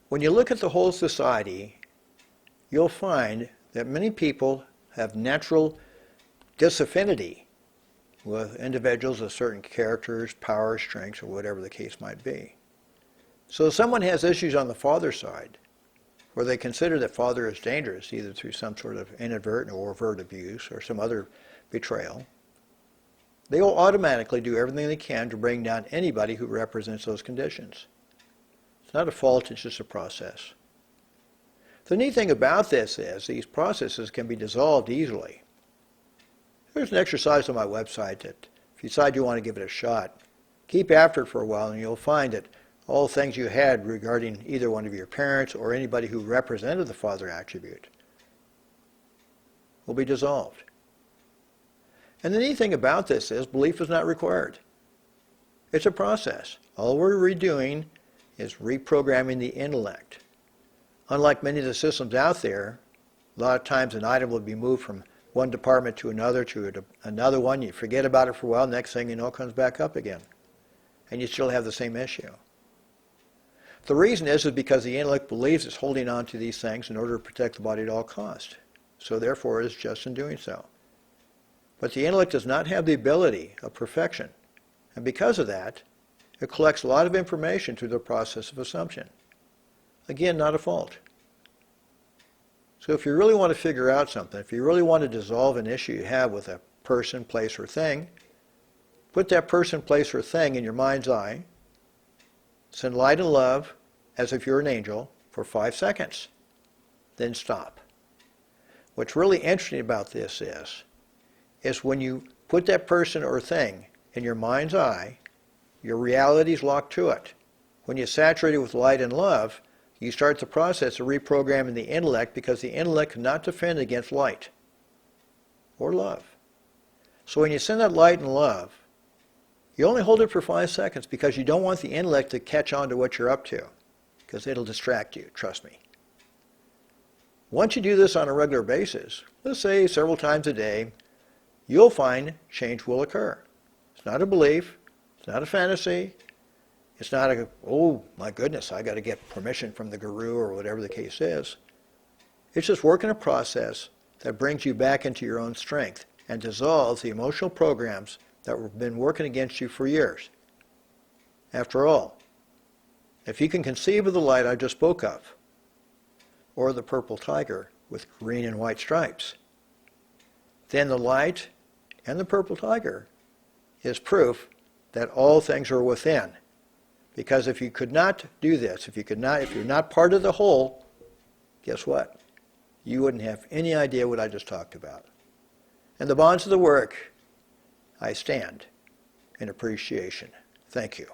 When you look at the whole society, you'll find that many people have natural disaffinity with individuals of certain characters, powers, strengths, or whatever the case might be. So if someone has issues on the father side, where they consider that father is dangerous, either through some sort of inadvertent or overt abuse or some other betrayal, they will automatically do everything they can to bring down anybody who represents those conditions. It's not a fault, it's just a process. The neat thing about this is these processes can be dissolved easily. There's an exercise on my website that if you decide you want to give it a shot, keep after it for a while and you'll find that all things you had regarding either one of your parents or anybody who represented the father attribute will be dissolved. And the neat thing about this is belief is not required. It's a process. All we're redoing is reprogramming the intellect. Unlike many of the systems out there, a lot of times an item will be moved from one department to another one. You forget about it for a while, next thing you know it comes back up again. And you still have the same issue. The reason is because the intellect believes it's holding on to these things in order to protect the body at all costs. So therefore it is just in doing so. But the intellect does not have the ability of perfection. And because of that, it collects a lot of information through the process of assumption. Again, not a fault. So if you really want to figure out something, if you really want to dissolve an issue you have with a person, place, or thing, put that person, place, or thing in your mind's eye, send light and love as if you're an angel for 5 seconds. Then stop. What's really interesting about this is when you put that person or thing in your mind's eye, your reality is locked to it. When you saturate it with light and love, you start the process of reprogramming the intellect because the intellect cannot defend against light or love. So when you send that light and love, you only hold it for 5 seconds because you don't want the intellect to catch on to what you're up to because it'll distract you, trust me. Once you do this on a regular basis, let's say several times a day, you'll find change will occur. It's not a belief, it's not a fantasy, it's not a, oh my goodness, I got to get permission from the guru or whatever the case is. It's just working a process that brings you back into your own strength and dissolves the emotional programs that have been working against you for years. After all, if you can conceive of the light I just spoke of, or the purple tiger with green and white stripes, then the light and the purple tiger is proof that all things are within. Because if you could not do this, if you're not part of the whole, guess what? You wouldn't have any idea what I just talked about. And the bonds of the work, I stand in appreciation. Thank you.